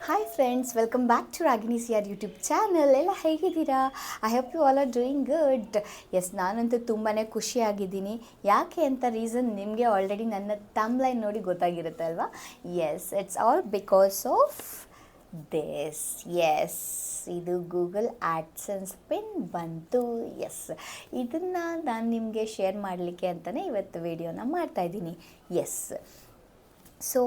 Hi friends, welcome back to Ragini C R YouTube channel. ಎಲ್ಲ ಹೇಗಿದ್ದೀರಾ? I hope you all are doing good. Yes, ನಾನಂತೂ ತುಂಬಾ ಖುಷಿಯಾಗಿದ್ದೀನಿ. ಯಾಕೆ ಅಂತ ರೀಸನ್ ನಿಮಗೆ ಆಲ್ರೆಡಿ ನನ್ನ ತಮ್ಲೈನ್ ನೋಡಿ ಗೊತ್ತಾಗಿರುತ್ತೆ ಅಲ್ವಾ? Yes, it's all because of this. Yes, ಇದು ಗೂಗಲ್ ಆ್ಯಡ್ಸೆನ್ಸ್ ಪಿನ್ ಬಂತು. ಎಸ್, ಇದನ್ನು ನಾನು ನಿಮಗೆ ಶೇರ್ ಮಾಡಲಿಕ್ಕೆ ಅಂತಲೇ ಇವತ್ತು ವಿಡಿಯೋನ ಮಾಡ್ತಾಯಿದ್ದೀನಿ. Yes, so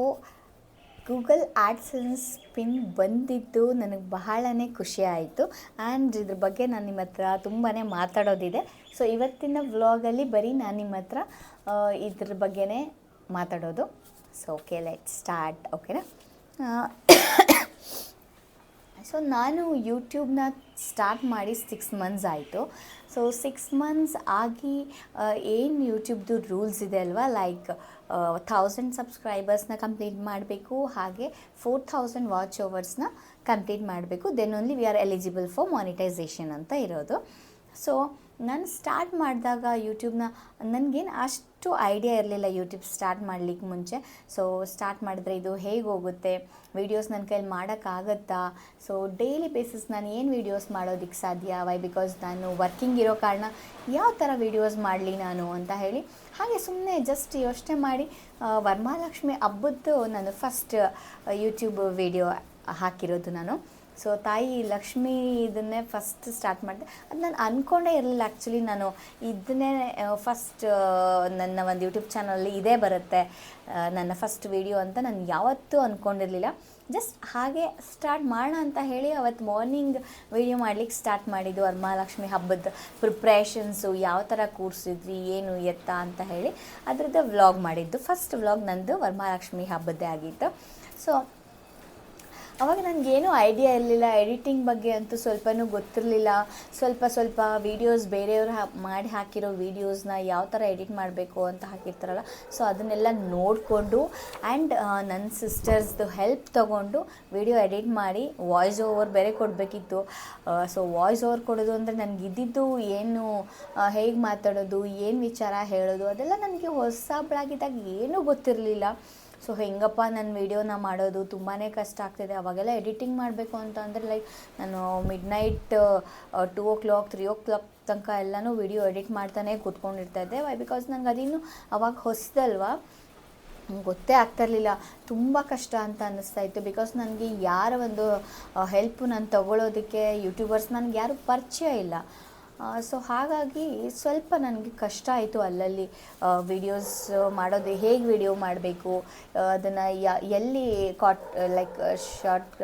Google AdSense pin ಬಂದಿದ್ದು ನನಗೆ ಬಹಳನೇ ಖುಷಿ ಆಯಿತು. ಆ್ಯಂಡ್ ಇದ್ರ ಬಗ್ಗೆ ನಾನು ನಿಮ್ಮ ಹತ್ರ ತುಂಬಾ ಮಾತಾಡೋದಿದೆ. ಸೊ ಇವತ್ತಿನ ವ್ಲಾಗಲ್ಲಿ ಬರೀ ನಾನು ನಿಮ್ಮ ಹತ್ರ ಇದ್ರ ಬಗ್ಗೆನೇ ಮಾತಾಡೋದು. So okay, let start. ಓಕೆನಾ? ಸೊ ನಾನು ಯೂಟ್ಯೂಬ್ನ ಸ್ಟಾರ್ಟ್ ಮಾಡಿ 6 ಮಂತ್ಸ್ ಆಯಿತು. ಸೊ 6 ಮಂತ್ಸ್ ಆಗಿ ಏನು ಯೂಟ್ಯೂಬ್ದು ರೂಲ್ಸ್ ಇದೆ ಅಲ್ವಾ, ಲೈಕ್ 1000 ಸಬ್ಸ್ಕ್ರೈಬರ್ಸ್ನ ಕಂಪ್ಲೀಟ್ ಮಾಡಬೇಕು, ಹಾಗೆ 4000 ವಾಚ್ ಓವರ್ಸ್ನ ಕಂಪ್ಲೀಟ್ ಮಾಡಬೇಕು. Then only we are eligible for monetisation ಅಂತ ಇರೋದು. ಸೊ ನಾನು ಸ್ಟಾರ್ಟ್ ಮಾಡಿದಾಗ ಯೂಟ್ಯೂಬ್ನ ನನಗೇನು ಅಷ್ಟು ಐಡಿಯಾ ಇರಲಿಲ್ಲ ಯೂಟ್ಯೂಬ್ ಸ್ಟಾರ್ಟ್ ಮಾಡಲಿಕ್ಕೆ ಮುಂಚೆ. ಸೊ ಸ್ಟಾರ್ಟ್ ಮಾಡಿದ್ರೆ ಇದು ಹೇಗೆ ಹೋಗುತ್ತೆ, ವೀಡಿಯೋಸ್ ನನ್ನ ಕೈಯಲ್ಲಿ ಮಾಡೋಕ್ಕಾಗತ್ತಾ, ಸೊ ಡೈಲಿ ಬೇಸಿಸ್ ನಾನು ಏನು ವೀಡಿಯೋಸ್ ಮಾಡೋದಕ್ಕೆ ಸಾಧ್ಯ, ವೈ ಬಿಕಾಸ್ ನಾನು ವರ್ಕಿಂಗ್ ಇರೋ ಕಾರಣ ಯಾವ ಥರ ವೀಡಿಯೋಸ್ ಮಾಡಲಿ ನಾನು ಅಂತ ಹೇಳಿ ಹಾಗೆ ಸುಮ್ಮನೆ ಜಸ್ಟ್ ಯೋಚನೆ ಮಾಡಿ ವರಮಹಾಲಕ್ಷ್ಮಿ ಹಬ್ಬದ್ದು ನಾನು ಫಸ್ಟ್ ಯೂಟ್ಯೂಬ್ ವೀಡಿಯೋ ಹಾಕಿರೋದು ನಾನು. ಸೊ ತಾಯಿ ಲಕ್ಷ್ಮೀ ಇದನ್ನೇ ಫಸ್ಟ್ ಸ್ಟಾರ್ಟ್ ಮಾಡಿದೆ. ಅದು ನಾನು ಅಂದ್ಕೊಂಡೇ ಇರಲಿಲ್ಲ ಆ್ಯಕ್ಚುಲಿ. ನಾನು ಇದನ್ನೇ ಫಸ್ಟ್ ನನ್ನ ಒಂದು ಯೂಟ್ಯೂಬ್ ಚಾನಲಲ್ಲಿ ಇದೇ ಬರುತ್ತೆ ನನ್ನ ಫಸ್ಟ್ ವೀಡಿಯೋ ಅಂತ ನಾನು ಯಾವತ್ತೂ ಅಂದ್ಕೊಂಡಿರಲಿಲ್ಲ. ಜಸ್ಟ್ ಹಾಗೆ ಸ್ಟಾರ್ಟ್ ಮಾಡೋಣ ಅಂತ ಹೇಳಿ ಅವತ್ತು ಮಾರ್ನಿಂಗ್ ವೀಡಿಯೋ ಮಾಡಲಿಕ್ಕೆ ಸ್ಟಾರ್ಟ್ ಮಾಡಿದ್ದು. ವರಮಹಾಲಕ್ಷ್ಮಿ ಹಬ್ಬದ ಪ್ರಿಪ್ರೇಷನ್ಸು ಯಾವ ಥರ ಕೂರಿಸಿದ್ವಿ, ಏನು ಎತ್ತ ಅಂತ ಹೇಳಿ ಅದರದ್ದು ವ್ಲಾಗ್ ಮಾಡಿದ್ದು. ಫಸ್ಟ್ ವ್ಲಾಗ್ ನಂದು ವರಮಹಾಲಕ್ಷ್ಮಿ ಹಬ್ಬದ್ದೇ ಆಗಿತ್ತು. ಸೊ ಅವಾಗ ನನಗೇನೂ ಐಡಿಯಾ ಇರಲಿಲ್ಲ, ಎಡಿಟಿಂಗ್ ಬಗ್ಗೆ ಅಂತೂ ಸ್ವಲ್ಪನೂ ಗೊತ್ತಿರಲಿಲ್ಲ. ಸ್ವಲ್ಪ ವೀಡಿಯೋಸ್ ಬೇರೆಯವರು ಮಾಡಿ ಹಾಕಿರೋ ವೀಡಿಯೋಸ್ನ ಯಾವ ಥರ ಎಡಿಟ್ ಮಾಡಬೇಕು ಅಂತ ಹಾಕಿರ್ತಾರಲ್ಲ, ಸೊ ಅದನ್ನೆಲ್ಲ ನೋಡಿಕೊಂಡು ಆ್ಯಂಡ್ ನನ್ನ ಸಿಸ್ಟರ್ಸ್ದು ಹೆಲ್ಪ್ ತೊಗೊಂಡು ವೀಡಿಯೋ ಎಡಿಟ್ ಮಾಡಿ ವಾಯ್ಸ್ ಓವರ್ ಬೇರೆ ಕೊಡಬೇಕಿತ್ತು. ಸೊ ವಾಯ್ಸ್ ಓವರ್ ಕೊಡೋದು ಅಂದರೆ ನನಗೆ ಇದ್ದಿದ್ದು ಏನು, ಹೇಗೆ ಮಾತಾಡೋದು, ಏನು ವಿಚಾರ ಹೇಳೋದು, ಅದೆಲ್ಲ ನನಗೆ ಹೊಸಬಳಾಗಿದ್ದಾಗ ಏನೂ ಗೊತ್ತಿರಲಿಲ್ಲ. ಸೊ ಹೆಂಗಪ್ಪ ನನ್ನ ವೀಡಿಯೋನ ಮಾಡೋದು ತುಂಬಾ ಕಷ್ಟ ಆಗ್ತಿದೆ. ಅವಾಗೆಲ್ಲ ಎಡಿಟಿಂಗ್ ಮಾಡಬೇಕು ಅಂತ ಅಂದರೆ ಲೈಕ್ ನಾನು ಮಿಡ್ನೈಟ್ 2 o'clock 3 o'clock ತನಕ ಎಲ್ಲನೂ ವೀಡಿಯೋ ಎಡಿಟ್ ಮಾಡ್ತಾನೆ ಕೂತ್ಕೊಂಡಿರ್ತಾಯಿದ್ದೆ. ವೈ ಬಿಕಾಸ್ ನಂಗೆ ಅದಿನ್ನು ಅವಾಗ ಹೊಸದಲ್ವಾ, ಗೊತ್ತೇ ಆಗ್ತಾಯಿರಲಿಲ್ಲ. ತುಂಬ ಕಷ್ಟ ಅಂತ ಅನ್ನಿಸ್ತಾ ಇತ್ತು. ಬಿಕಾಸ್ ನನಗೆ ಯಾರ ಒಂದು ಹೆಲ್ಪು ನಾನು ತೊಗೊಳೋದಕ್ಕೆ ಯೂಟ್ಯೂಬರ್ಸ್ ನನಗೆ ಯಾರೂ ಪರಿಚಯ ಇಲ್ಲ. ಸೊ ಹಾಗಾಗಿ ಸ್ವಲ್ಪ ನನಗೆ ಕಷ್ಟ ಆಯಿತು ಅಲ್ಲಲ್ಲಿ ವೀಡಿಯೋಸ್ ಮಾಡೋದು, ಹೇಗೆ ವೀಡಿಯೋ ಮಾಡಬೇಕು, ಅದನ್ನು ಎಲ್ಲಿ ಲೈಕ್ ಶಾರ್ಟ್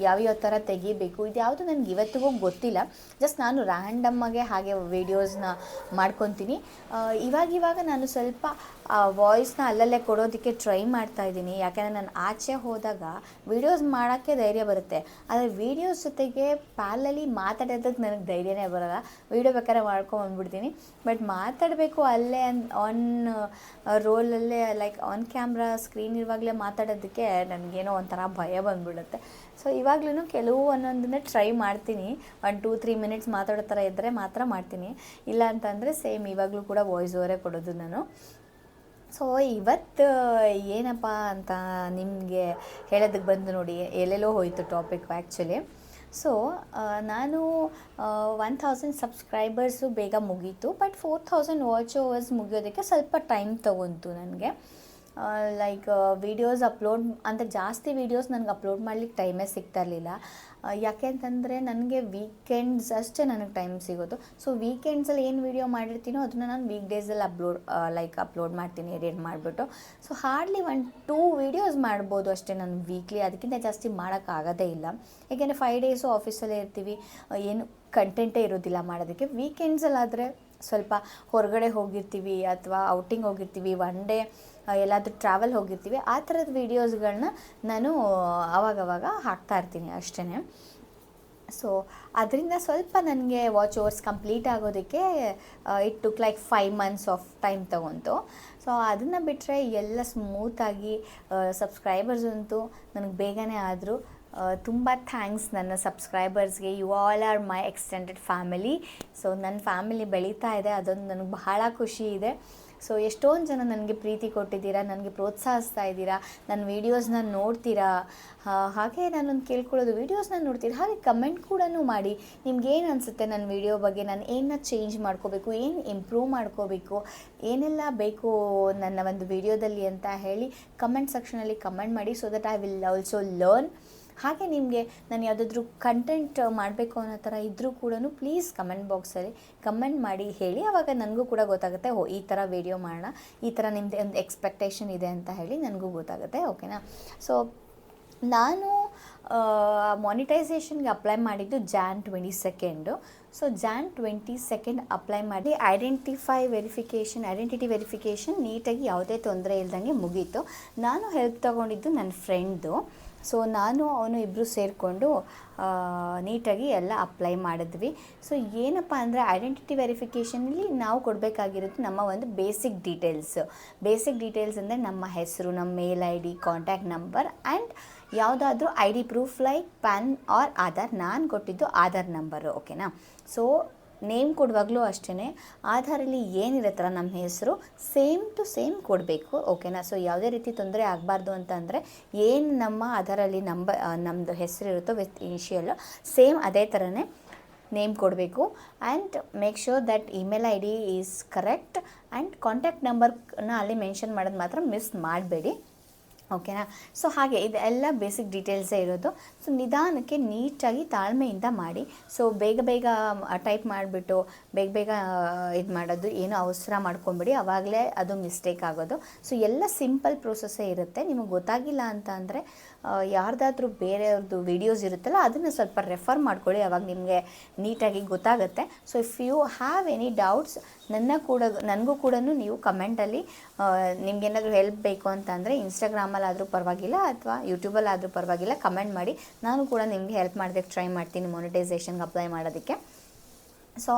ಯಾವ್ಯಾವ ಥರ ತೆಗಿಬೇಕು, ಇದು ಯಾವುದು ನನಗೆ ಇವತ್ತಿಗೂ ಗೊತ್ತಿಲ್ಲ. ಜಸ್ಟ್ ನಾನು ರ್ಯಾಂಡಮ್ಮಾಗೆ ಹಾಗೆ ವೀಡಿಯೋಸ್ನ ಮಾಡ್ಕೊತೀನಿ. ಇವಾಗ ನಾನು ಸ್ವಲ್ಪ ವಾಯ್ಸ್ನ ಅಲ್ಲಲ್ಲೇ ಕೊಡೋದಕ್ಕೆ ಟ್ರೈ ಮಾಡ್ತಾಯಿದ್ದೀನಿ. ಯಾಕೆಂದರೆ ನಾನು ಆಚೆ ಹೋದಾಗ ವೀಡಿಯೋಸ್ ಮಾಡೋಕ್ಕೆ ಧೈರ್ಯ ಬರುತ್ತೆ, ಆದರೆ ವೀಡಿಯೋಸ್ ಜೊತೆಗೆ ಪ್ಯಾಲಲ್ಲಿ ಮಾತಾಡೋದಕ್ಕೆ ನನಗೆ ಧೈರ್ಯನೇ ಬರೋಲ್ಲ. ವೀಡಿಯೋ ಬೇಕಾದ್ರೆ ಮಾಡ್ಕೊಂಬಂದ್ಬಿಡ್ತೀನಿ, ಬಟ್ ಮಾತಾಡಬೇಕು ಅಲ್ಲೇ ಆನ್ ರೋಲಲ್ಲೇ ಲೈಕ್ ಆನ್ ಕ್ಯಾಮ್ರಾ ಸ್ಕ್ರೀನ್ ಇರುವಾಗಲೇ ಮಾತಾಡೋದಕ್ಕೆ ನನಗೇನೋ ಒಂಥರ ಭಯ ಬಂದುಬಿಡುತ್ತೆ. ಸೊ ಇವಾಗ್ಲೂ ಕೆಲವು ಒಂದೊಂದನ್ನೇ ಟ್ರೈ ಮಾಡ್ತೀನಿ. 1-2-3 ಮಿನಿಟ್ಸ್ ಮಾತಾಡೋ ಥರ ಇದ್ದರೆ ಮಾತ್ರ ಮಾಡ್ತೀನಿ, ಇಲ್ಲ ಅಂತಂದರೆ ಸೇಮ್ ಇವಾಗಲೂ ಕೂಡ ವಾಯ್ಸ್ ಓವರೇ ಕೊಡೋದು ನಾನು. ಸೊ ಇವತ್ತು ಏನಪ್ಪ ಅಂತ ನಿಮಗೆ ಹೇಳೋದಕ್ಕೆ ಬಂದು ನೋಡಿ, ಎಲ್ಲೆಲ್ಲೋ ಹೋಯಿತು ಟಾಪಿಕ್ ಆ್ಯಕ್ಚುಲಿ. ಸೊ ನಾನು 1000 ಸಬ್ಸ್ಕ್ರೈಬರ್ಸು ಬೇಗ ಮುಗೀತು, ಬಟ್ 4000 ವಾಚ್ ಓವರ್ಸ್ ಮುಗಿಯೋದಕ್ಕೆ ಸ್ವಲ್ಪ ಟೈಮ್ ತೊಗೊಂತು ನನಗೆ. ಲೈಕ್ ವೀಡಿಯೋಸ್ ಅಪ್ಲೋಡ್ ಅಂತ ಜಾಸ್ತಿ ವೀಡಿಯೋಸ್ ನನಗೆ ಅಪ್ಲೋಡ್ ಮಾಡ್ಲಿಕ್ಕೆ ಟೈಮೇ ಸಿಗ್ತಾ ಇರಲಿಲ್ಲ. ಯಾಕೆ ಅಂತಂದರೆ ನನಗೆ ವೀಕೆಂಡ್ಸ್ ಅಷ್ಟೇ ನನಗೆ ಟೈಮ್ ಸಿಗೋದು. ಸೊ ವೀಕೆಂಡ್ಸಲ್ಲಿ ಏನು ವೀಡಿಯೋ ಮಾಡಿರ್ತೀನೋ ಅದನ್ನು ನಾನು ವೀಕ್ ಡೇಸಲ್ಲಿ ಅಪ್ಲೋಡ್ ಮಾಡ್ತೀನಿ ಎಡಿಟ್ ಮಾಡಿಬಿಟ್ಟು. ಸೊ ಹಾರ್ಡ್ಲಿ 1-2 ವೀಡಿಯೋಸ್ ಮಾಡ್ಬೋದು ಅಷ್ಟೇ ನಾನು ವೀಕ್ಲಿ, ಅದಕ್ಕಿಂತ ಜಾಸ್ತಿ ಮಾಡೋಕ್ಕಾಗೋದೇ ಇಲ್ಲ. ಏಕೆಂದರೆ 5 ಡೇಸು ಆಫೀಸಲ್ಲೇ ಇರ್ತೀವಿ, ಏನು ಕಂಟೆಂಟೇ ಇರೋದಿಲ್ಲ ಮಾಡೋದಕ್ಕೆ. ವೀಕೆಂಡ್ಸಲ್ಲಾದರೆ ಸ್ವಲ್ಪ ಹೊರಗಡೆ ಹೋಗಿರ್ತೀವಿ ಅಥವಾ ಔಟಿಂಗ್ ಹೋಗಿರ್ತೀವಿ, 1 ಡೇ ಎಲ್ಲಾದರೂ ಟ್ರಾವೆಲ್ ಹೋಗಿರ್ತೀವಿ, ಆ ಥರದ ವೀಡಿಯೋಸ್ಗಳನ್ನ ನಾನು ಆವಾಗವಾಗ ಹಾಕ್ತಾಯಿರ್ತೀನಿ ಅಷ್ಟೇ. ಸೊ ಅದರಿಂದ ಸ್ವಲ್ಪ ನನಗೆ ವಾಚ್ ಓವರ್ಸ್ ಕಂಪ್ಲೀಟ್ ಆಗೋದಕ್ಕೆ it took like 5 months of time ತೊಗೊಂತು. ಸೊ ಅದನ್ನು ಬಿಟ್ಟರೆ ಎಲ್ಲ ಸ್ಮೂತಾಗಿ ಸಬ್ಸ್ಕ್ರೈಬರ್ಸ್ ಅಂತೂ ನನಗೆ ಬೇಗನೆ ಆದರು. ತುಂಬ ಥ್ಯಾಂಕ್ಸ್ ನನ್ನ ಸಬ್ಸ್ಕ್ರೈಬರ್ಸ್ಗೆ. You all are my extended family. So ನನ್ನ ಫ್ಯಾಮಿಲಿ ಬೆಳೀತಾ ಇದೆ, ಅದೊಂದು ನನಗೆ ಬಹಳ ಖುಷಿ ಇದೆ. ಸೊ ಎಷ್ಟೊಂದು ಜನ ನನಗೆ ಪ್ರೀತಿ ಕೊಟ್ಟಿದ್ದೀರಾ, ನನಗೆ ಪ್ರೋತ್ಸಾಹಿಸ್ತಾ ಇದ್ದೀರಾ, ನನ್ನ ವೀಡಿಯೋಸ್ನ ನೋಡ್ತೀರಾ. ಹಾಗೆ ನಾನೊಂದು ಕೇಳ್ಕೊಳ್ಳೋದು, ವೀಡಿಯೋಸ್ನ ನೋಡ್ತೀರಾ ಹಾಗೆ ಕಮೆಂಟ್ ಕೂಡ ಮಾಡಿ. ನಿಮ್ಗೇನು ಅನಿಸುತ್ತೆ ನನ್ನ ವೀಡಿಯೋ ಬಗ್ಗೆ, ನಾನು ಏನನ್ನ ಚೇಂಜ್ ಮಾಡ್ಕೋಬೇಕು, ಏನು ಇಂಪ್ರೂವ್ ಮಾಡ್ಕೋಬೇಕು, ಏನೆಲ್ಲ ಬೇಕು ನನ್ನ ಒಂದು ವೀಡಿಯೋದಲ್ಲಿ ಅಂತ ಹೇಳಿ ಕಮೆಂಟ್ ಸೆಕ್ಷನಲ್ಲಿ ಕಮೆಂಟ್ ಮಾಡಿ. So that I will also learn. ಹಾಗೆ ನಿಮಗೆ ನಾನು ಯಾವುದಾದ್ರೂ ಕಂಟೆಂಟ್ ಮಾಡಬೇಕು ಅನ್ನೋ ಥರ ಇದ್ದರೂ ಕೂಡ ಪ್ಲೀಸ್ ಕಮೆಂಟ್ ಬಾಕ್ಸಲ್ಲಿ ಕಮೆಂಟ್ ಮಾಡಿ ಹೇಳಿ. ಆವಾಗ ನನಗೂ ಕೂಡ ಗೊತ್ತಾಗುತ್ತೆ, ಈ ಥರ ವೀಡಿಯೋ ಮಾಡೋಣ, ಈ ಥರ ನಿಮ್ಮದು ಒಂದು ಎಕ್ಸ್ಪೆಕ್ಟೇಷನ್ ಇದೆ ಅಂತ ಹೇಳಿ ನನಗೂ ಗೊತ್ತಾಗುತ್ತೆ. ಓಕೆನಾ? ಸೊ ನಾನು ಮಾನಿಟೈಸೇಷನ್ಗೆ ಅಪ್ಲೈ ಮಾಡಿದ್ದು Jan 22. ಸೊ Jan 22 ಅಪ್ಲೈ ಮಾಡಿ ಐಡೆಂಟಿಟಿ ವೆರಿಫಿಕೇಷನ್ ನೀಟಾಗಿ ಯಾವುದೇ ತೊಂದರೆ ಇಲ್ದಂಗೆ ಮುಗೀತು. ನಾನು ಹೆಲ್ಪ್ ತೊಗೊಂಡಿದ್ದು ನನ್ನ ಫ್ರೆಂಡ್ದು. ಸೊ ನಾನು ಅವನು ಇಬ್ಬರು ಸೇರಿಕೊಂಡು ನೀಟಾಗಿ ಎಲ್ಲ ಅಪ್ಲೈ ಮಾಡಿದ್ವಿ. ಸೊ ಏನಪ್ಪ ಅಂದರೆ ಐಡೆಂಟಿಟಿ ವೆರಿಫಿಕೇಷನಲ್ಲಿ ನಾವು ಕೊಡಬೇಕಾಗಿರೋದು ನಮ್ಮ ಒಂದು ಬೇಸಿಕ್ ಡೀಟೇಲ್ಸ್ ಅಂದರೆ ನಮ್ಮ ಹೆಸರು, ನಮ್ಮ mail ID, contact number and ಯಾವುದಾದ್ರೂ ID proof like PAN or Aadhaar. ನಾನು ಕೊಟ್ಟಿದ್ದು ಆಧಾರ್ ನಂಬರು. ಓಕೆನಾ? ಸೊ ನೇಮ್ ಕೊಡುವಾಗಲೂ ಅಷ್ಟೇ ಆಧಾರಲ್ಲಿ ಏನಿರುತ್ತಲ್ಲ ನಮ್ಮ ಹೆಸರು ಸೇಮ್ ಟು ಸೇಮ್ ಕೊಡಬೇಕು. ಓಕೆನಾ? ಸೊ ಯಾವುದೇ ರೀತಿ ತೊಂದರೆ ಆಗಬಾರ್ದು ಅಂತಂದರೆ ಏನು ನಮ್ಮ ಆಧಾರಲ್ಲಿ ನಮ್ಮದು ಹೆಸರು ಇರುತ್ತೋ ವಿತ್ ಇನಿಷಿಯಲ್ಲು ಸೇಮ್ ಅದೇ ಥರನೇ ನೇಮ್ ಕೊಡಬೇಕು. And make sure that email ID is correct and contact ನಂಬರ್ನ ಅಲ್ಲಿ ಮೆನ್ಷನ್ ಮಾಡೋದು ಮಾತ್ರ ಮಿಸ್ ಮಾಡಬೇಡಿ. ಓಕೆನಾ? ಸೊ ಹಾಗೆ ಇದೆಲ್ಲ ಬೇಸಿಕ್ ಡೀಟೇಲ್ಸೇ ಇರೋದು. ಸೊ ನಿಧಾನಕ್ಕೆ ನೀಟಾಗಿ ತಾಳ್ಮೆಯಿಂದ ಮಾಡಿ. ಸೊ ಬೇಗ ಟೈಪ್ ಮಾಡಿಬಿಟ್ಟು ಬೇಗ ಇದು ಮಾಡೋದು ಏನೂ ಅವಸರ ಮಾಡ್ಕೊಂಬಿಡಿ, ಆವಾಗಲೇ ಅದು ಮಿಸ್ಟೇಕ್ ಆಗೋದು. ಸೊ ಎಲ್ಲ ಸಿಂಪಲ್ ಪ್ರೋಸೆಸ್ಸೇ ಇರುತ್ತೆ. ನಿಮಗೆ ಗೊತ್ತಾಗಿಲ್ಲ ಅಂತ ಅಂದರೆ ಯಾರ್ದಾದ್ರೂ ಬೇರೆಯವ್ರದ್ದು ವೀಡಿಯೋಸ್ ಇರುತ್ತಲ್ಲ ಅದನ್ನು ಸ್ವಲ್ಪ ರೆಫರ್ ಮಾಡ್ಕೊಳ್ಳಿ, ಆವಾಗ ನಿಮಗೆ ನೀಟಾಗಿ ಗೊತ್ತಾಗುತ್ತೆ. So if you have any doubts ನನಗೂ ಕೂಡ ನೀವು ಕಮೆಂಟಲ್ಲಿ ನಿಮ್ಗೇನಾದರೂ ಹೆಲ್ಪ್ ಬೇಕು ಅಂತಂದರೆ ಇನ್ಸ್ಟಾಗ್ರಾಮಲ್ಲಾದರೂ ಪರವಾಗಿಲ್ಲ ಅಥವಾ ಯೂಟ್ಯೂಬಲ್ಲಾದರೂ ಪರವಾಗಿಲ್ಲ ಕಮೆಂಟ್ ಮಾಡಿ. ನಾನು ಕೂಡ ನಿಮಗೆ ಹೆಲ್ಪ್ ಮಾಡೋದಕ್ಕೆ ಟ್ರೈ ಮಾಡ್ತೀನಿ ಮಾನಿಟೈಸೇಷನ್ಗೆ ಅಪ್ಲೈ ಮಾಡೋದಕ್ಕೆ. ಸೊ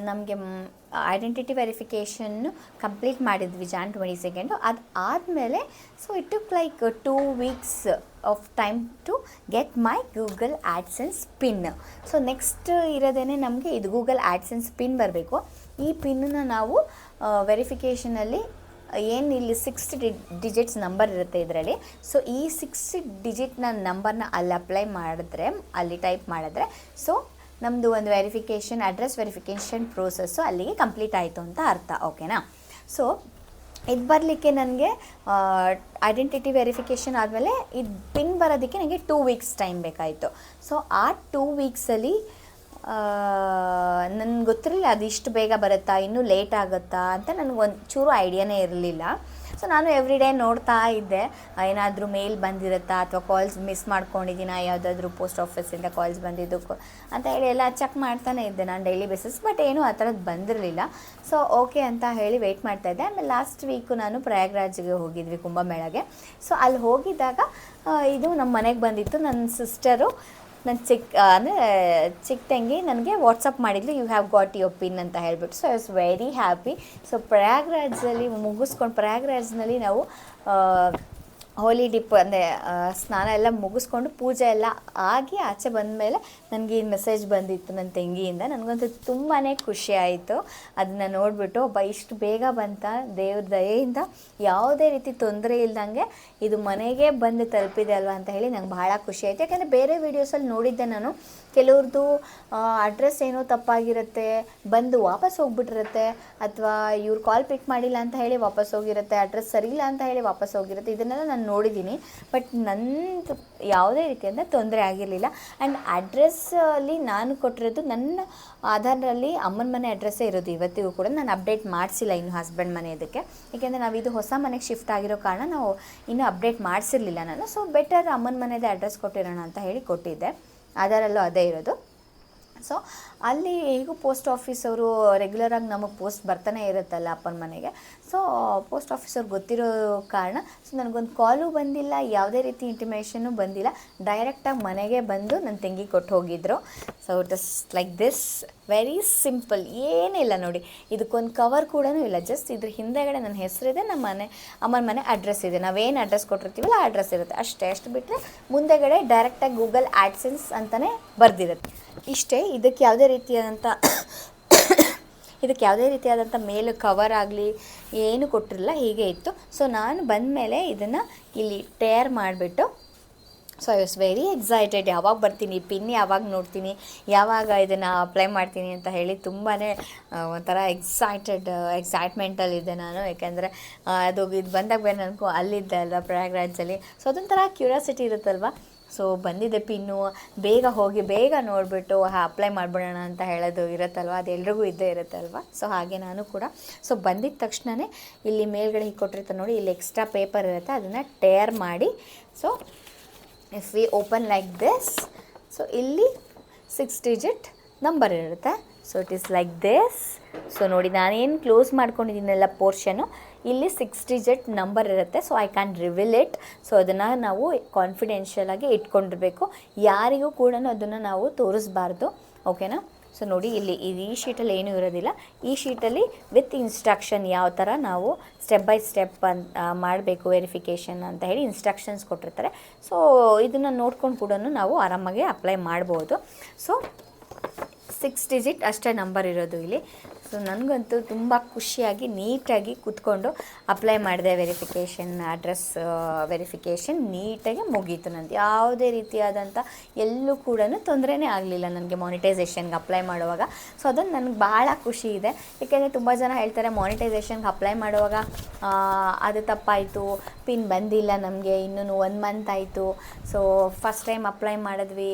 ನಮಗೆ ಐಡೆಂಟಿಟಿ ವೆರಿಫಿಕೇಷನ್ನು ಕಂಪ್ಲೀಟ್ ಮಾಡಿದ್ವಿ Jan 22. ಅದು ಆದಮೇಲೆ so it took like 2 weeks of time to get my Google AdSense pin. So next ಇರೋದೇನೆ ನಮಗೆ ಇದು ಗೂಗಲ್ ಆ್ಯಡ್ಸೆನ್ಸ್ ಪಿನ್ ಬರಬೇಕು. ಈ ಪಿನ್ನನ್ನು ನಾವು ವೆರಿಫಿಕೇಷನಲ್ಲಿ ಏನು ಇಲ್ಲಿ 6 ಡಿಜಿಟ್ಸ್ ನಂಬರ್ ಇರುತ್ತೆ ಇದರಲ್ಲಿ. ಸೊ ಈ 6 ಡಿಜಿಟ್ನ ನಂಬರ್ನ ಅಲ್ಲಿ ಟೈಪ್ ಮಾಡಿದ್ರೆ ಸೊ ನಮ್ಮದು ಒಂದು ಅಡ್ರೆಸ್ ವೆರಿಫಿಕೇಷನ್ ಪ್ರೋಸೆಸ್ಸು ಅಲ್ಲಿಗೆ ಕಂಪ್ಲೀಟ್ ಆಯಿತು ಅಂತ ಅರ್ಥ. ಓಕೆನಾ? ಸೊ ಇದು ಬರಲಿಕ್ಕೆ ನನಗೆ ಐಡೆಂಟಿಟಿ ವೆರಿಫಿಕೇಷನ್ ಆದಮೇಲೆ ಇದು ಪಿನ್ ಬರೋದಕ್ಕೆ ನನಗೆ 2 weeks ಟೈಮ್ ಬೇಕಾಯಿತು. ಸೊ ಆ 2 weeksಲ್ಲಿ ನನಗೆ ಗೊತ್ತಿರಲಿಲ್ಲ ಅದು ಇಷ್ಟು ಬೇಗ ಬರುತ್ತಾ, ಇನ್ನೂ ಲೇಟ್ ಆಗುತ್ತಾ ಅಂತ ನನಗೊಂದು ಚೂರು ಐಡಿಯಾನೇ ಇರಲಿಲ್ಲ. ಸೊ ನಾನು ಎವ್ರಿ ಡೇ ನೋಡ್ತಾ ಇದ್ದೆ ಏನಾದರೂ ಮೇಲ್ ಬಂದಿರುತ್ತಾ ಅಥವಾ ಕಾಲ್ಸ್ ಮಿಸ್ ಮಾಡ್ಕೊಂಡಿದ್ದೀನಾ, ಯಾವುದಾದ್ರೂ ಪೋಸ್ಟ್ ಆಫೀಸಿಂದ ಕಾಲ್ಸ್ ಬಂದಿದ್ದು ಅಂತ ಹೇಳಿ ಎಲ್ಲ ಚೆಕ್ ಮಾಡ್ತಾನೆ ಇದ್ದೆ ನಾನು ಡೈಲಿ ಬೇಸಿಸ್. ಬಟ್ ಏನೂ ಆ ಥರದ್ದು ಬಂದಿರಲಿಲ್ಲ. ಸೊ ಓಕೆ ಅಂತ ಹೇಳಿ ವೆಯ್ಟ್ ಮಾಡ್ತಾಯಿದ್ದೆ. ಆಮೇಲೆ ಲಾಸ್ಟ್ ವೀಕು ನಾನು ಪ್ರಯಾಗ್ರಾಜ್ಗೆ ಹೋಗಿದ್ವಿ ಕುಂಭಮೇಳಗೆ. ಸೊ ಅಲ್ಲಿ ಹೋಗಿದ್ದಾಗ ಇದು ನಮ್ಮ ಮನೆಗೆ ಬಂದಿತ್ತು. ನನ್ನ ಸಿಸ್ಟರು ನನ್ನ ಚಿಕ್ಕ ತಂಗಿ ನನಗೆ ವಾಟ್ಸಪ್ ಮಾಡಿದ್ಲು, you have got your pin ಅಂತ ಹೇಳ್ಬಿಟ್ಟು. So I was very happy. So ಪ್ರಯಾಗ್ರಾಜ್ನಲ್ಲಿ ನಾವು ಹೋಲಿ ಡಿಪ್ ಅಂದರೆ ಸ್ನಾನ ಎಲ್ಲ ಮುಗಿಸ್ಕೊಂಡು ಪೂಜೆ ಎಲ್ಲ ಆಗಿ ಆಚೆ ಬಂದಮೇಲೆ ನನಗೆ ಈ ಮೆಸೇಜ್ ಬಂದಿತ್ತು ನನ್ನ ತಂಗಿಯಿಂದ. ನನಗಂತೂ ತುಂಬಾ ಖುಷಿ ಆಯಿತು ಅದನ್ನು ನೋಡಿಬಿಟ್ಟು. ಇಷ್ಟು ಬೇಗ ಬಂತ, ದೇವ್ರ ದಯೆಯಿಂದ ಯಾವುದೇ ರೀತಿ ತೊಂದರೆ ಇಲ್ದಂಗೆ ಇದು ಮನೆಗೆ ಬಂದು ತಲುಪಿದೆ ಅಲ್ವಾ ಅಂತ ಹೇಳಿ ನಂಗೆ ಭಾಳ ಖುಷಿ ಆಯಿತು. ಯಾಕೆಂದರೆ ಬೇರೆ ವೀಡಿಯೋಸಲ್ಲಿ ನೋಡಿದ್ದೆ ನಾನು, ಕೆಲವ್ರದ್ದು ಅಡ್ರೆಸ್ ಏನೋ ತಪ್ಪಾಗಿರುತ್ತೆ, ಬಂದು ವಾಪಸ್ ಹೋಗ್ಬಿಟ್ಟಿರುತ್ತೆ, ಅಥವಾ ಇವ್ರು ಕಾಲ್ ಪಿಕ್ ಮಾಡಿಲ್ಲ ಅಂತ ಹೇಳಿ ವಾಪಸ್ ಹೋಗಿರುತ್ತೆ, ಅಡ್ರೆಸ್ ಸರಿ ಇಲ್ಲ ಅಂತ ಹೇಳಿ ವಾಪಸ್ ಹೋಗಿರುತ್ತೆ. ಇದನ್ನೆಲ್ಲ ನಾನು ನೋಡಿದ್ದೀನಿ. ಬಟ್ ನಂದು ಯಾವುದೇ ರೀತಿಯಿಂದ ತೊಂದರೆ ಆಗಿರಲಿಲ್ಲ. ಆ್ಯಂಡ್ ಅಡ್ರೆಸ್ಸಲ್ಲಿ ನಾನು ಕೊಟ್ಟಿರೋದು ನನ್ನ ಆಧಾರಲ್ಲಿ ಅಮ್ಮನ ಮನೆ ಅಡ್ರೆಸ್ಸೇ ಇರೋದು ಇವತ್ತಿಗೂ ಕೂಡ. ನಾನು ಅಪ್ಡೇಟ್ ಮಾಡಿಸಿಲ್ಲ ಇನ್ನು ಹಸ್ಬೆಂಡ್ ಮನೆ ಇದಕ್ಕೆ, ಏಕೆಂದರೆ ನಾವು ಇದು ಹೊಸ ಮನೆಗೆ ಶಿಫ್ಟ್ ಆಗಿರೋ ಕಾರಣ ನಾವು ಇನ್ನೂ ಅಪ್ಡೇಟ್ ಮಾಡಿಸಿರಲಿಲ್ಲ ನಾನು. ಸೊ ಬೆಟರ್ ಅಮ್ಮನ ಮನೆಯದೇ ಅಡ್ರೆಸ್ ಕೊಟ್ಟಿರೋಣ ಅಂತ ಹೇಳಿ ಕೊಟ್ಟಿದ್ದೆ. ಆಧಾರಲ್ಲೂ ಅದೇ ಇರೋದು. ಸೊ ಅಲ್ಲಿ ಹೇಗೂ ಪೋಸ್ಟ್ ಆಫೀಸವರು ರೆಗ್ಯುಲರಾಗಿ ನಮಗೆ ಪೋಸ್ಟ್ ಬರ್ತಾನೆ ಇರುತ್ತಲ್ಲ ಅಪ್ಪನ ಮನೆಗೆ. ಸೊ ಪೋಸ್ಟ್ ಆಫೀಸವ್ರು ಗೊತ್ತಿರೋ ಕಾರಣ ಸೊ ನನಗೊಂದು ಕಾಲು ಬಂದಿಲ್ಲ, ಯಾವುದೇ ರೀತಿ ಇಂಟಿಮೇಷನ್ನು ಬಂದಿಲ್ಲ. ಡೈರೆಕ್ಟಾಗಿ ಮನೆಗೆ ಬಂದು ನನ್ನ ತಂಗಿ ಕೊಟ್ಟು ಹೋಗಿದ್ರು. So it is like this, very simple, ಏನಿಲ್ಲ ನೋಡಿ. ಇದಕ್ಕೊಂದು ಕವರ್ ಕೂಡ ಇಲ್ಲ, ಜಸ್ಟ್ ಇದ್ರ ಹಿಂದೆಗಡೆ ನನ್ನ ಹೆಸರಿದೆ, ನಮ್ಮ ಅಮ್ಮನ ಮನೆ ಅಡ್ರೆಸ್ ಇದೆ, ನಾವೇನು ಅಡ್ರೆಸ್ ಕೊಟ್ಟಿರ್ತೀವಲ್ಲ ಆ ಅಡ್ರೆಸ್ ಇರುತ್ತೆ ಅಷ್ಟೇ. ಅಷ್ಟು ಬಿಟ್ಟರೆ ಮುಂದೆಗಡೆ ಡೈರೆಕ್ಟಾಗಿ ಗೂಗಲ್ ಆ್ಯಡ್ಸೆನ್ಸ್ ಅಂತಲೇ ಬರೆದಿರುತ್ತೆ ಇಷ್ಟೇ. ಇದಕ್ಕೆ ಯಾವುದೇ ರೀತಿಯಾದಂಥ ಇದಕ್ಕೆ ಯಾವುದೇ ರೀತಿಯಾದಂಥ ಮೇಲು ಕವರ್ ಆಗಲಿ ಏನು ಕೊಟ್ಟಿರಲಿಲ್ಲ, ಹೀಗೆ ಇತ್ತು. ಸೊ ನಾನು ಬಂದಮೇಲೆ ಇದನ್ನು ಇಲ್ಲಿ ಟೇರ್ ಮಾಡಿಬಿಟ್ಟು, so I was very excited. ಯಾವಾಗ ಬರ್ತೀನಿ, ಪಿನ್ ಯಾವಾಗ ನೋಡ್ತೀನಿ, ಯಾವಾಗ ಇದನ್ನು ಅಪ್ಲೈ ಮಾಡ್ತೀನಿ ಅಂತ ಹೇಳಿ ತುಂಬಾ ಒಂಥರ ಎಕ್ಸೈಟ್ಮೆಂಟಲ್ಲಿದ್ದೆ ನಾನು. ಯಾಕೆಂದರೆ ಇದು ಬಂದಾಗ ಬೇರೆ ನನಗೂ ಅಲ್ಲಿದ್ದೆ ಅಲ್ವಾ ಪ್ರಯಾಗ್ರಾಜಲ್ಲಿ. ಸೊ ಅದೊಂಥರ ಕ್ಯೂರಿಯಾಸಿಟಿ ಇರುತ್ತಲ್ವ. ಸೊ ಬಂದಿದ್ದೆ ಪಿನ್ನು, ಬೇಗ ಹೋಗಿ ಬೇಗ ನೋಡಿಬಿಟ್ಟು ಅಪ್ಲೈ ಮಾಡಿಬಿಡೋಣ ಅಂತ ಹೇಳೋದು ಇರುತ್ತಲ್ವ, ಅದು ಎಲ್ರಿಗೂ ಇದ್ದೇ ಇರುತ್ತಲ್ವ. ಸೊ ಹಾಗೆ ನಾನು ಕೂಡ ಸೊ ಬಂದಿದ್ದ ತಕ್ಷಣವೇ ಇಲ್ಲಿ ಮೇಲ್ಗಡೆ ಹೀಗೆ ಕೊಟ್ಟಿರ್ತಾರೆ ನೋಡಿ, ಇಲ್ಲಿ ಎಕ್ಸ್ಟ್ರಾ ಪೇಪರ್ ಇರುತ್ತೆ, ಅದನ್ನು ಟೇರ್ ಮಾಡಿ, so if we open like this, so ಇಲ್ಲಿ 6 ಡಿಜಿಟ್ ನಂಬರ್ ಇರುತ್ತೆ. So it is like this. So ನೋಡಿ ನಾನೇನು ಕ್ಲೋಸ್ ಮಾಡ್ಕೊಂಡಿದ್ದೀನೆಲ್ಲ ಪೋರ್ಷನು, ಇಲ್ಲಿ 6 ಡಿಜಿಟ್ ನಂಬರ್ ಇರುತ್ತೆ. So I can reveal it. So ಅದನ್ನು ನಾವು ಕಾನ್ಫಿಡೆನ್ಷಿಯಲಾಗಿ ಇಟ್ಕೊಂಡಿರಬೇಕು, ಯಾರಿಗೂ ಕೂಡ ಅದನ್ನು ನಾವು ತೋರಿಸ್ಬಾರ್ದು, ಓಕೆನಾ. ಸೊ ನೋಡಿ ಇಲ್ಲಿ ಈ ಶೀಟಲ್ಲಿ ಏನೂ ಇರೋದಿಲ್ಲ. ಈ ಶೀಟಲ್ಲಿ ವಿತ್ ಇನ್ಸ್ಟ್ರಕ್ಷನ್ ಯಾವ ಥರ ನಾವು ಸ್ಟೆಪ್ ಬೈ ಸ್ಟೆಪ್ ಮಾಡಬೇಕು ವೆರಿಫಿಕೇಷನ್ ಅಂತ ಹೇಳಿ ಇನ್ಸ್ಟ್ರಕ್ಷನ್ಸ್ ಕೊಟ್ಟಿರ್ತಾರೆ. ಸೊ ಇದನ್ನು ನೋಡ್ಕೊಂಡು ಕೂಡ ನಾವು ಆರಾಮಾಗಿ ಅಪ್ಲೈ ಮಾಡ್ಬೋದು. ಸೊ 6 ಡಿಜಿಟ್ ಅಷ್ಟೇ ನಂಬರ್ ಇರೋದು ಇಲ್ಲಿ. ಸೊ ನನಗಂತೂ ತುಂಬ ಖುಷಿಯಾಗಿ ನೀಟಾಗಿ ಕೂತ್ಕೊಂಡು ಅಪ್ಲೈ ಮಾಡಿದೆ. ವೆರಿಫಿಕೇಷನ್, ಅಡ್ರೆಸ್ ವೆರಿಫಿಕೇಷನ್ ನೀಟಾಗಿ ಮುಗೀತು ನಂದು. ಯಾವುದೇ ರೀತಿಯಾದಂಥ ಎಲ್ಲೂ ಕೂಡ ತೊಂದರೆನೇ ಆಗಲಿಲ್ಲ ನನಗೆ ಮಾನಿಟೈಸೇಷನ್ಗೆ ಅಪ್ಲೈ ಮಾಡುವಾಗ. ಸೊ ಅದನ್ನು ನನಗೆ ಭಾಳ ಖುಷಿ ಇದೆ. ಏಕೆಂದರೆ ತುಂಬ ಜನ ಹೇಳ್ತಾರೆ ಮಾನಿಟೈಸೇಷನ್ಗೆ ಅಪ್ಲೈ ಮಾಡುವಾಗ ಅದು ತಪ್ಪಾಯಿತು, ಪಿನ್ ಬಂದಿಲ್ಲ ನಮಗೆ, ಇನ್ನೂ 1 ಮಂತ್ ಆಯಿತು, ಸೊ ಫಸ್ಟ್ ಟೈಮ್ ಅಪ್ಲೈ ಮಾಡಿದ್ವಿ,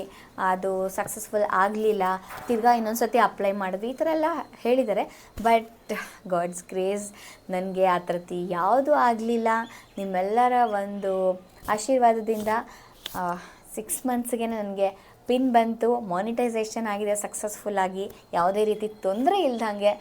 ಅದು ಸಕ್ಸಸ್ಫುಲ್ ಆಗಲಿಲ್ಲ, ತಿರ್ಗಾ ಇನ್ನೊಂದು ಸತಿ ಅಪ್ಲೈ ಮಾಡಿದ್ವಿ, ಈ ಥರ ಎಲ್ಲ ಹೇಳಿದ್ದಾರೆ. ಬಟ್ ಗಾಡ್ಸ್ ಗ್ರೇಸ್ ನನಗೆ ಆ ಥರದ್ದು ಯಾವುದೂ ಆಗಲಿಲ್ಲ. ನಿಮ್ಮೆಲ್ಲರ ಒಂದು ಆಶೀರ್ವಾದದಿಂದ 6 ಮಂತ್ಸ್ಗೆ ನನಗೆ ಪಿನ್ ಬಂತು, ಮಾನಿಟೈಸೇಷನ್ ಆಗಿದೆ ಸಕ್ಸಸ್ಫುಲ್ಲಾಗಿ, ಯಾವುದೇ ರೀತಿ ತೊಂದರೆ ಇಲ್ದಂಗೆ.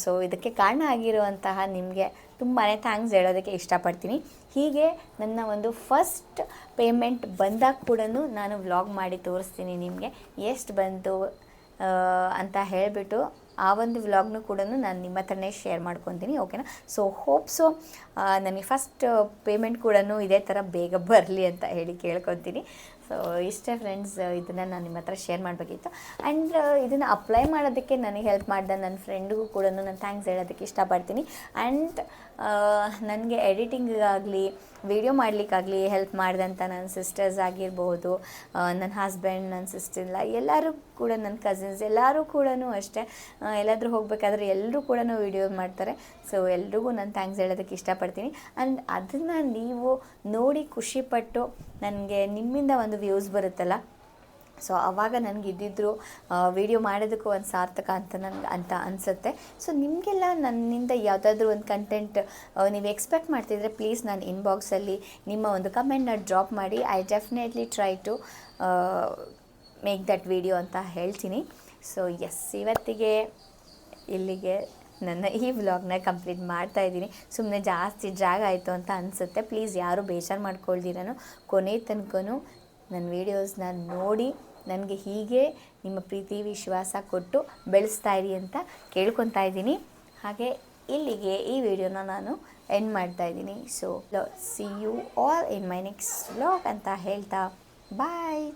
ಸೊ ಇದಕ್ಕೆ ಕಾರಣ ಆಗಿರುವಂತಹ ನಿಮಗೆ ತುಂಬಾ ಥ್ಯಾಂಕ್ಸ್ ಹೇಳೋದಕ್ಕೆ ಇಷ್ಟಪಡ್ತೀನಿ. ಹೀಗೆ ನನ್ನ ಒಂದು ಫಸ್ಟ್ ಪೇಮೆಂಟ್ ಬಂದಾಗ ಕೂಡ ನಾನು ವ್ಲಾಗ್ ಮಾಡಿ ತೋರಿಸ್ತೀನಿ ನಿಮಗೆ ಎಷ್ಟು ಬಂತು ಅಂತ ಹೇಳಿಬಿಟ್ಟು. ಆ ಒಂದು ವ್ಲಾಗ್ನು ಕೂಡ ನಾನು ನಿಮ್ಮ ಹತ್ರನೇ ಶೇರ್ ಮಾಡ್ಕೊತೀನಿ, ಓಕೆನಾ. ಸೊ ಹೋಪ್ಸು ನನಗೆ ಫಸ್ಟ್ ಪೇಮೆಂಟ್ ಕೂಡ ಇದೇ ಥರ ಬೇಗ ಬರಲಿ ಅಂತ ಹೇಳಿ ಕೇಳ್ಕೊತೀನಿ. ಸೊ ಇಷ್ಟೇ ಫ್ರೆಂಡ್ಸ್, ಇದನ್ನು ನಾನು ನಿಮ್ಮ ಹತ್ರ ಶೇರ್ ಮಾಡಬೇಕಿತ್ತು. ಆ್ಯಂಡ್ ಇದನ್ನು ಅಪ್ಲೈ ಮಾಡೋದಕ್ಕೆ ನನಗೆ ಹೆಲ್ಪ್ ಮಾಡಿದ ನನ್ನ ಫ್ರೆಂಡಿಗೂ ಕೂಡ ನಾನು ಥ್ಯಾಂಕ್ಸ್ ಹೇಳೋದಕ್ಕೆ ಇಷ್ಟಪಡ್ತೀನಿ. ಆ್ಯಂಡ್ ನನಗೆ ಎಡಿಟಿಂಗಿಗಾಗಲಿ ವಿಡಿಯೋ ಮಾಡಲಿಕ್ಕಾಗಲಿ ಹೆಲ್ಪ್ ಮಾಡಿದಂಥ ನನ್ನ ಸಿಸ್ಟರ್ಸ್ ಆಗಿರ್ಬೋದು, ನನ್ನ ಹಸ್ಬೆಂಡ್, ನನ್ನ ಸಿಸ್ಟರ್ಲ್ಲ, ಎಲ್ಲರೂ ಕೂಡ ನನ್ನ ಕಸಿನ್ಸ್ ಎಲ್ಲರೂ ಕೂಡ ಅಷ್ಟೇ. ಎಲ್ಲಾದರೂ ಹೋಗಬೇಕಾದ್ರೆ ಎಲ್ಲರೂ ಕೂಡ ವಿಡಿಯೋ ಮಾಡ್ತಾರೆ. ಸೊ ಎಲ್ರಿಗೂ ನಾನು ಥ್ಯಾಂಕ್ಸ್ ಹೇಳೋದಕ್ಕೆ ಇಷ್ಟಪಡ್ತೀನಿ. ಆ್ಯಂಡ್ ಅದನ್ನು ನೀವು ನೋಡಿ ಖುಷಿಪಟ್ಟು ನನಗೆ ನಿಮ್ಮಿಂದ ಒಂದು ವ್ಯೂಸ್ ಬರುತ್ತಲ್ಲ, ಸೊ ಆವಾಗ ನನಗೆ ಇದ್ದಿದ್ರು ವಿಡಿಯೋ ಮಾಡೋದಕ್ಕೂ ಒಂದು ಸಾರ್ಥಕ ಅಂತ ಅನಿಸುತ್ತೆ. ಸೊ ನಿಮಗೆಲ್ಲ ನನ್ನಿಂದ ಯಾವುದಾದ್ರೂ ಒಂದು ಕಂಟೆಂಟ್ ನೀವು ಎಕ್ಸ್ಪೆಕ್ಟ್ ಮಾಡ್ತಿದ್ರೆ ಪ್ಲೀಸ್ ನಾನು ಇನ್ಬಾಕ್ಸಲ್ಲಿ ನಿಮ್ಮ ಒಂದು ಕಮೆಂಟ್ನ ಡ್ರಾಪ್ ಮಾಡಿ. I definitely try to make that video ಅಂತ ಹೇಳ್ತೀನಿ. ಸೊ ಎಸ್, ಇವತ್ತಿಗೆ ಇಲ್ಲಿಗೆ ನನ್ನ ಈ ವ್ಲಾಗ್ನ ಕಂಪ್ಲೀಟ್ ಮಾಡ್ತಾಯಿದ್ದೀನಿ. ಸುಮ್ಮನೆ ಜಾಸ್ತಿ ಡ್ರ್ಯಾಗ್ ಆಯಿತು ಅಂತ ಅನಿಸುತ್ತೆ. ಪ್ಲೀಸ್ ಯಾರು ಬೇಜಾರು ಮಾಡ್ಕೊಳ್ದಿರನು ಕೊನೆ ತನಕನೂ ನನ್ನ ವೀಡಿಯೋಸ್ನ ನೋಡಿ ನನಗೆ ಹೀಗೆ ನಿಮ್ಮ ಪ್ರೀತಿ ವಿಶ್ವಾಸ ಕೊಟ್ಟು ಬೆಳೆಸ್ತಾ ಇರಿ ಅಂತ ಕೇಳ್ಕೊತಾ ಇದ್ದೀನಿ. ಹಾಗೆ ಇಲ್ಲಿಗೆ ಈ ವಿಡಿಯೋನ ನಾನು ಎಂಡ್ ಮಾಡ್ತಾಯಿದ್ದೀನಿ. So see you all in my next vlog ಅಂತ ಹೇಳ್ತಾ ಬಾಯ್.